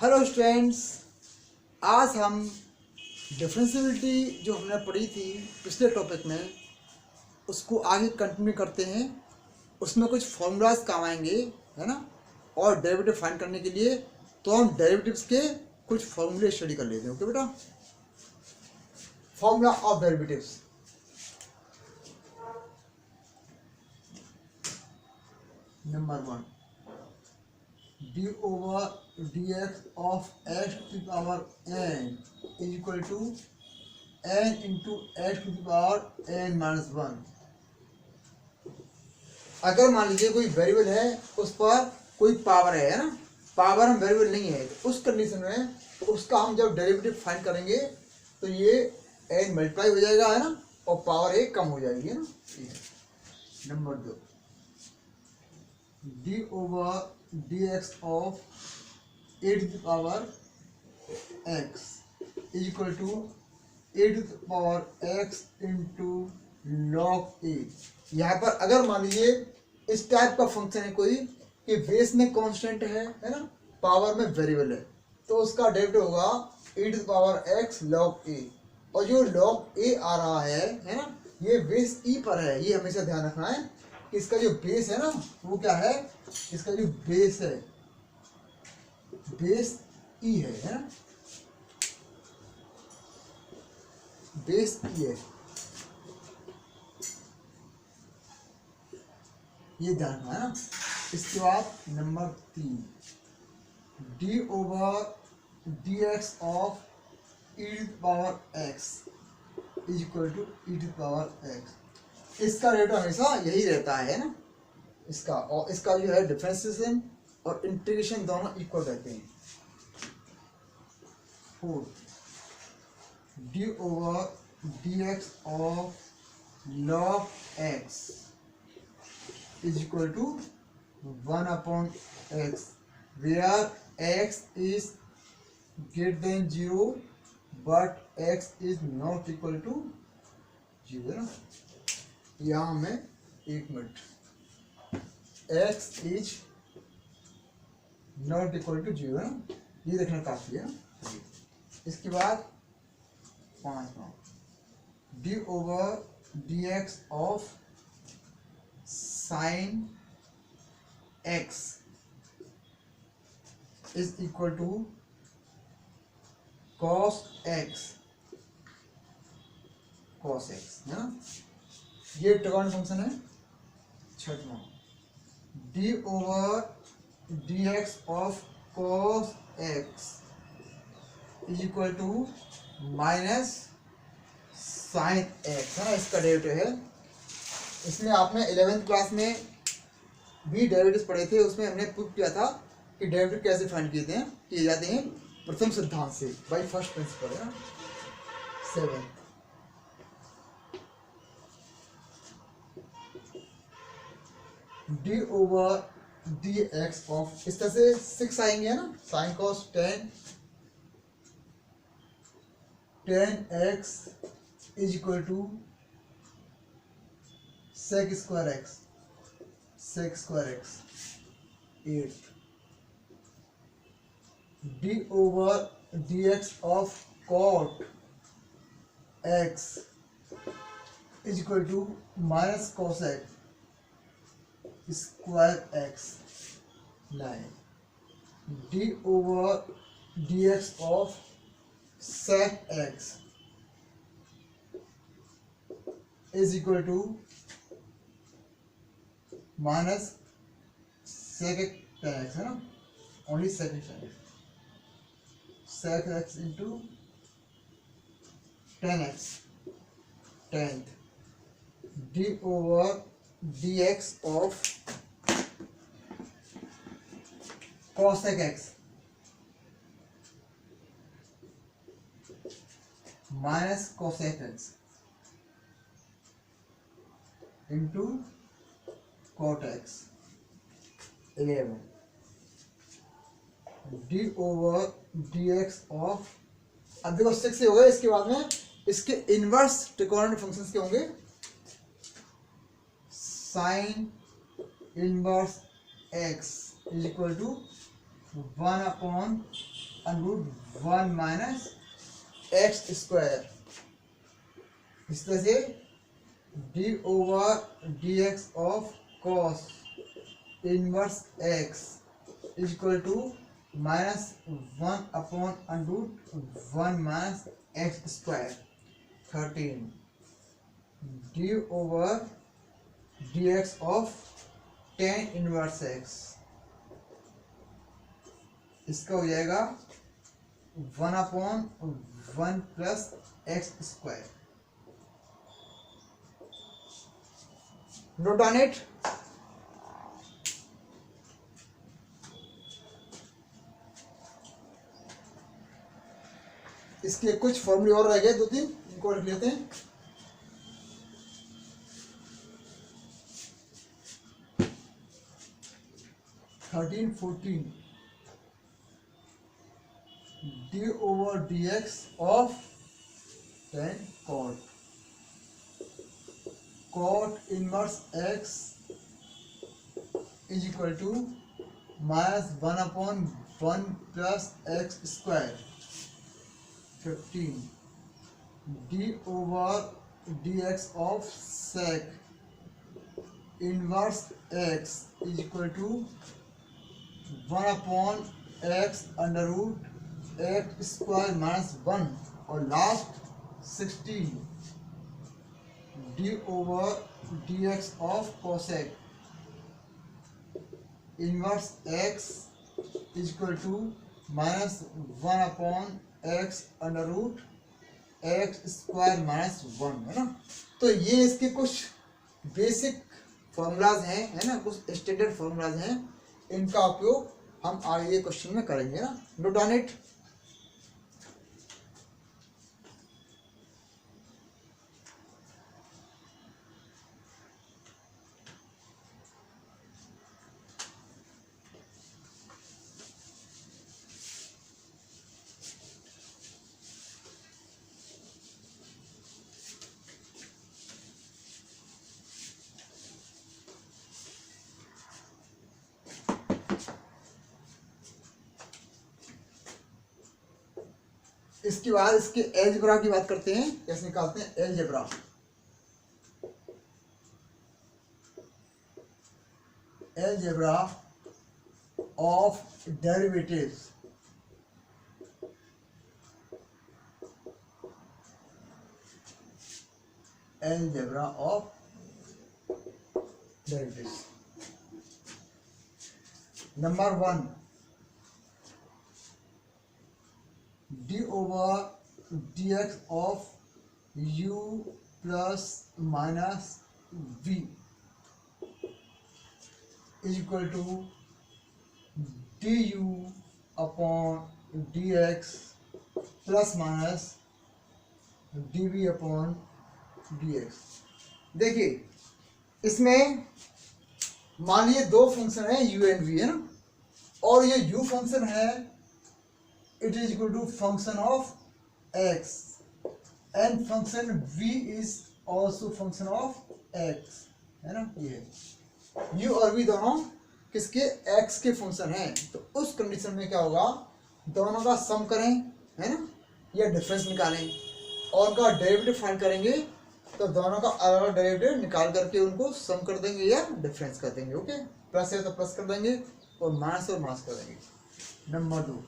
Hello students, आज हम differentiability जो हमने पढ़ी थी पिछले टॉपिक में उसको आगे कंटिन्यू करते हैं। उसमें कुछ फॉर्मूलाज काम आएंगे, है ना। और डेरिवेटिव फाइंड करने के लिए तो हम डेरिवेटिव्स के कुछ फॉर्मूले स्टडी कर लेते हैं। ओके बेटा, formula of derivatives. Number 1, d over d x of x to the power n is equal to n into x to the power n minus 1। अगर मान लीजिए कोई वेरिएबल है, उस पर कोई पावर है ना, पावर हम वेरिएबल नहीं है, तो उस कंडीशन में उसका हम जब डेरिवेटिव फाइंड करेंगे तो ये n मल्टीप्लाई हो जाएगा, है ना, और पावर एक कम हो जाएगी, है ना। Number 2, d over d x of a to the power x is equal to a to the power x into log a. यहाँ पर अगर मान लीजिए इस टाइप का फंक्शन है कोई कि बेस में कांस्टेंट है ना, पावर में वेरिएबल है, तो उसका डेरिवेटिव होगा a to the power x log a. और जो लॉग ए आ रहा है ना, ये बेस ई पर है। ये हमेशा ध्यान रखना है कि इसका जो बेस है ना वो क्या है, इसका जो बेस है, बेस ई है ना, बेस ई है, ये ध्यान रखना है ना। इसके बाद number 3, d over d x of e to the power x is equal to e to the power x. इसका रेट हमेशा यही रहता है ना, इसका और इसका जो है डिफरेंशिएशन और इंटीग्रेशन दोनों इक्वल रहते हैं। 4, d over d x of log x is equal to 1 upon x where x is greater than 0 but x is not equal to 0 ना। यहाँ में एक minute, x is not equal to 0 ना, ये देखना काफी है ना। इसके बाद 5, d over d x of sine x is equal to cos x, cos x है ना, ये ट्रिगोनोमेट्रिक फंक्शन है। 6, d over d x of cos x is equal to minus sine x है ना, इसका डेरिवेटिव है। इसमें आपने 11th क्लास में भी डेरिवेटिव्स पढ़े थे, उसमें हमने प्रूव किया था कि डेरिवेटिव कैसे फाइंड किए जाते हैं प्रथम सिद्धांत से, बाई फर्स्ट प्रिंसिपल है ना। 7, d over d x of, इस तरह से 6 आएंगे ना, sine cos 10 x is equal to sec square x, 8, d over d x of cot x is equal to minus cosec square x, 9, d over d x of sec x is equal to minus sec x है ना, only sec x into 10x, 10th, d over d x of cosec x minus cosec x into cot x, 11, d over dx of, अब देखो 6 से हो गए। इसके बाद में इसके इनवर्स ट्रिगोनोमेट्रिक फंक्शंस के होंगे, sine inverse x is equal to 1 upon under 1 minus x square. इस तरह से d over d x of cos inverse x equal to -1 upon under 1 minus x square. 13 d over d x of tan inverse x, इसका हो जाएगा 1 upon 1 plus x square. Note on it. इसके कुछ फॉर्मूले और रह गए, 2-3 इनको लिख लेते हैं। Thirteen 14 d over d x of tan cot inverse x is equal to -1 upon 1 plus x square. 15 d over d x of sec inverse x is equal to 1 upon x under root x square minus 1। और last 16 d over d x of cosec inverse x is equal to -1 upon x under root x square minus 1, है ना। तो ये इसके कुछ basic formulas हैं, है ना, कुछ स्टैंडर्ड फॉर्मूलाज हैं। इनका उपयोग हम आगे क्वेश्चन में करेंगे ना। Note on it. इसके बाद इसके एलजेब्रा की बात करते हैं, कैसे निकालते हैं algebra. Algebra of derivatives. Algebra of derivatives. Number 1 d over d x of u plus minus v is equal to d u upon d x plus minus d v upon d x. देखिए इसमें मान लीजिए दो function है u and v, है ना, और ये u फंक्शन है it is equal to function of x and function v is also function of x, है ना। ये u और v दोनों किसके x के फंक्शन हैं। तो उस कंडीशन में क्या होगा, दोनों का सम करें, है ना, या डिफरेंस निकालें और उनका डेरिवेटिव फाइंड करेंगे। तो दोनों का अलग अलग डेरिवेटिव निकाल करके उनको सम कर देंगे या डिफरेंस कर देंगे। ओके, प्लस है तो प्लस कर देंगे और माइनस कर देंगे। नंबर 2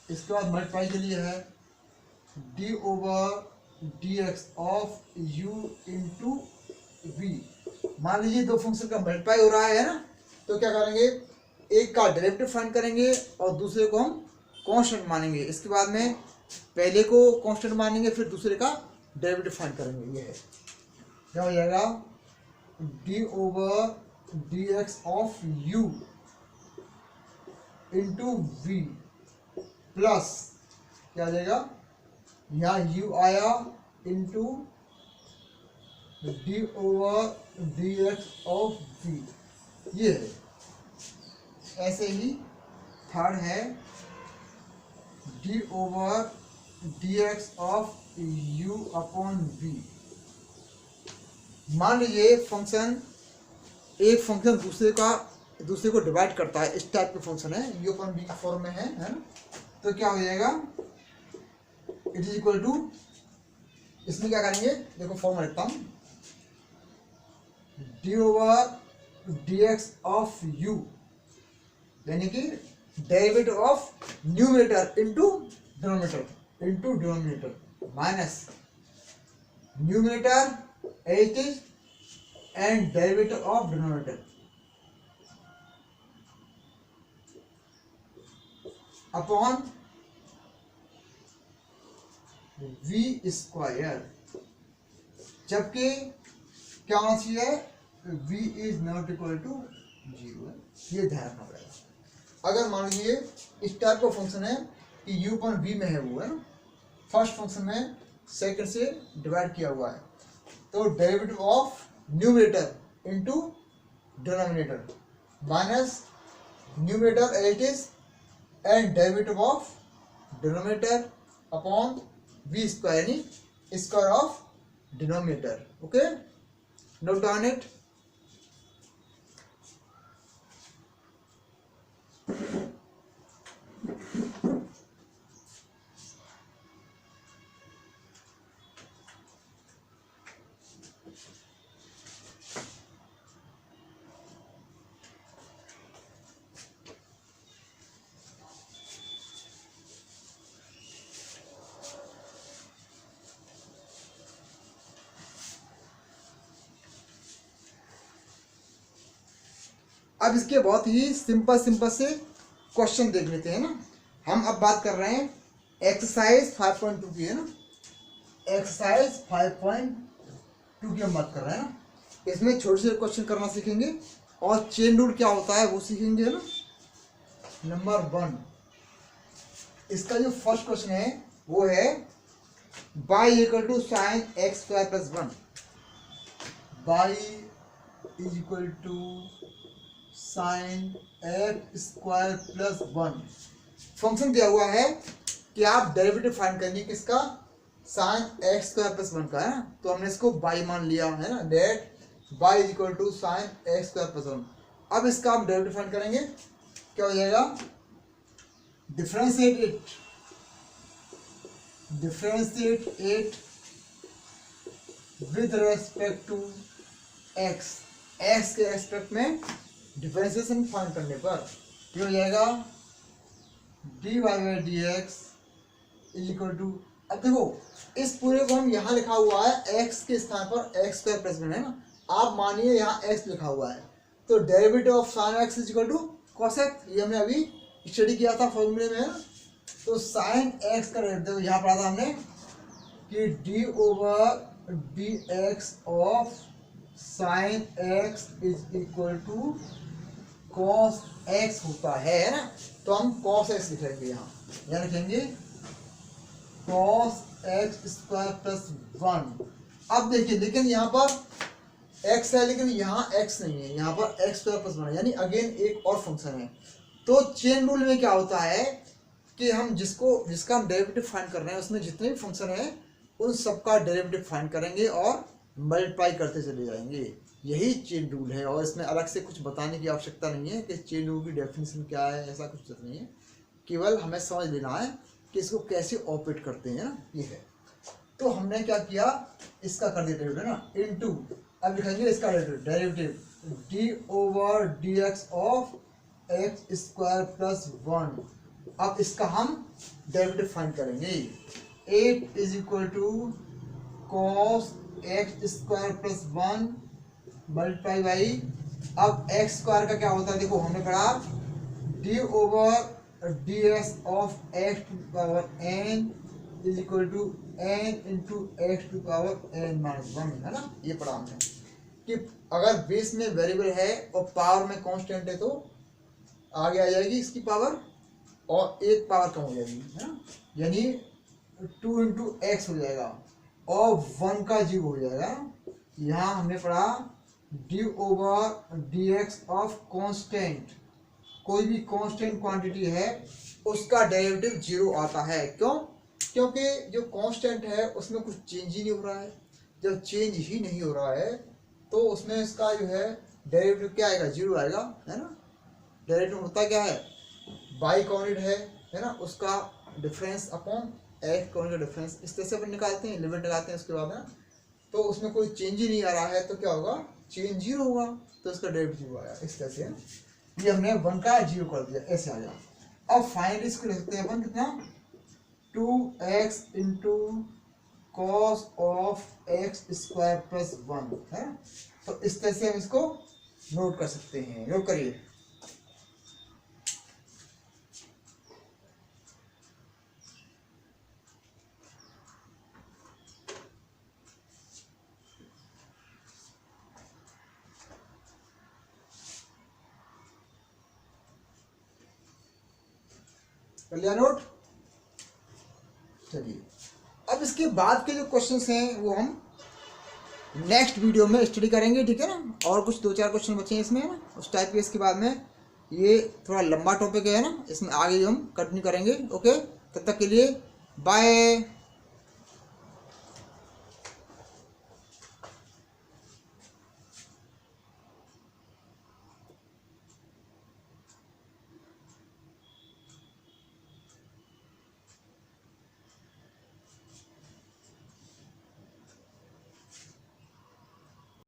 इसके बाद मल्टीप्लाई के लिए है d over d x of u into v. मान लीजिए दो फंक्शन का मल्टीप्लाई हो रहा है ना, तो क्या करेंगे, एक का डेरिवेटिव फाइंड करेंगे और दूसरे को हम कांस्टेंट मानेंगे। इसके बाद में पहले को कांस्टेंट मानेंगे, फिर दूसरे का डेरिवेटिव फाइंड करेंगे। ये है क्या हो जाएगा, d over d x of u into v plus क्या आ जाएगा, यहाँ u आया into d over d x of v। ये है। ऐसे ही थर्ड है d over d x of u upon v। मान लीजिए फंक्शन एक फंक्शन दूसरे को डिवाइड करता है, इस टाइप के फंक्शन है, u अपॉन v की फॉर्म में है ना। तो क्या हो जाएगा, इट इज इक्वल टू, इसमें क्या करेंगे, देखो फॉर्मूला लिखता हूँ, d over d x of u, यानी कि derivative of numerator into denominator minus numerator h is and derivative of denominator upon v square, जबकि क्या होना चाहिए, v is not equal to 0 है, ये ध्यान रखना पड़ेगा। अगर मान लीजिए इस टाइप का फंक्शन है कि u पर v में है, वो है ना, फर्स्ट फंक्शन में सेकंड से डिवाइड किया हुआ है, तो derivative of numerator into denominator minus numerator as it is and derivative of denominator upon v square, यानी square of denominator. Okay, note down it. अब इसके बहुत ही सिंपल से क्वेश्चन देख लेते हैं ना। हम अब बात कर रहे हैं एक्सरसाइज 5.2 की, है ना, एक्सरसाइज 5.2 की हम बात कर रहे हैं ना। इसमें छोटे से क्वेश्चन करना सीखेंगे और चेन रूल क्या होता है वो सीखेंगे, है ना। नंबर 1, इसका जो फर्स्ट क्वेश्चन है वो है y equal to sine x square plus 1, y is equal to sine x square plus 1। Function दिया हुआ है कि आप डेरिवेटिव फाइंड करेंगे किसका, साइन एक्स स्क्वायर प्लस 1 का, है ना। तो हमने इसको y मान लिया है ना, that y is equal to sine x square plus 1। अब इसका हम डेरिवेटिव फाइंड करेंगे, क्या हो जाएगा, differentiate it with respect to x, x के रेस्पेक्ट में डिफरेंशिएशन फाइंड करने पर क्या हो जाएगा, dy by d x is equal to, अब देखो इस पूरे को हम यहाँ लिखा हुआ है x के स्थान पर एक्स स्क्वायर प्लस 1, है ना। आप मानिए यहाँ x लिखा हुआ है, तो derivative of sine x is equal to cos x, ये हमने अभी स्टडी किया था फॉर्मूले में, है ना। तो साइन एक्स का डेरिवेटिव यहाँ पढ़ा था हमने कि d over d x of sine x is equal to cos x होता है ना। तो हम कॉस एक्स लिखेंगे, यहाँ लिखेंगे कॉस एक्स स्क्वायर प्लस 1। अब देखिए, लेकिन यहाँ पर एक्स है लेकिन यहाँ एक्स नहीं है, यहाँ पर एक्स स्क्वायर प्लस 1 है, यानी अगेन एक और फंक्शन है। तो चेन रूल में क्या होता है कि हम जिसका हम डेरिवेटिव फाइंड कर रहे हैं उसमें जितने भी फंक्शन है उन सबका डेरिवेटिव फाइंड करेंगे और मल्टीप्लाई करते चले जाएंगे। यही चेन रूल है और इसमें अलग से कुछ बताने की आवश्यकता नहीं है कि चेन रूल की डेफिनेशन क्या है, ऐसा कुछ नहीं है। केवल हमें समझ लेना है कि इसको कैसे ऑपरेट करते हैं ना, ये है। तो हमने क्या किया, इसका कर दिया डेरिवेटिव ना, इनटू, अब लिखेंगे इसका derivative d over d x of x square plus 1। अब इसका हम डेरिवेटिव फाइंड करेंगे, 8 is equal to cos x square plus 1 multiply by, अब एक्स स्क्वायर का क्या होता है, देखो हमने पढ़ा d over d x of x to power n is equal to n into x to power n minus 1, है ना। ये पढ़ा हमने कि अगर बेस में वेरिएबल है और पावर में कांस्टेंट है तो आगे आ जाएगी इसकी पावर और एक पावर कम हो जाएगी, है ना, यानी 2 इंटू एक्स हो जाएगा और 1 का 0 हो जाएगा। यहाँ हमने पढ़ा d over d x of constant, कोई भी कांस्टेंट क्वांटिटी है उसका डेरिवेटिव 0 आता है। क्यों? क्योंकि जो कांस्टेंट है उसमें कुछ चेंज ही नहीं हो रहा है। जब चेंज ही नहीं हो रहा है तो उसमें इसका जो है डेरिवेटिव क्या आएगा, 0 आएगा, है ना। डेरिवेटिव होता क्या है, बाई काउंटेड है है ना, उसका डिफरेंस अपॉन एक्स का डिफरेंस, इस तरह से अपन निकालते हैं, लिमिट लगाते हैं उसके बाद ना, तो उसमें कोई चेंज ही नहीं आ रहा है तो क्या होगा, चेंज जीरो होगा, तो इसका डेरिवेटिव जीरो आया। इस तरह से ये हमने 1 का जीरो कर दिया, ऐसे आ गया। अब फाइनली इसको लिख सकते हैं अपन कितना, 2x into cos of x square plus 1 है। तो इस तरह से हम इसको नोट कर सकते हैं। नोट करिए, कर लिया नोट। चलिए अब इसके बाद के जो क्वेश्चंस हैं वो हम नेक्स्ट वीडियो में स्टडी करेंगे, ठीक है ना। और कुछ 2-4 क्वेश्चन बचे हैं इसमें, है ना, उस टाइप के। इसके बाद में ये थोड़ा लंबा टॉपिक है ना, इसमें आगे हम कंटिन्यू करेंगे। ओके, तब तक के लिए बाय।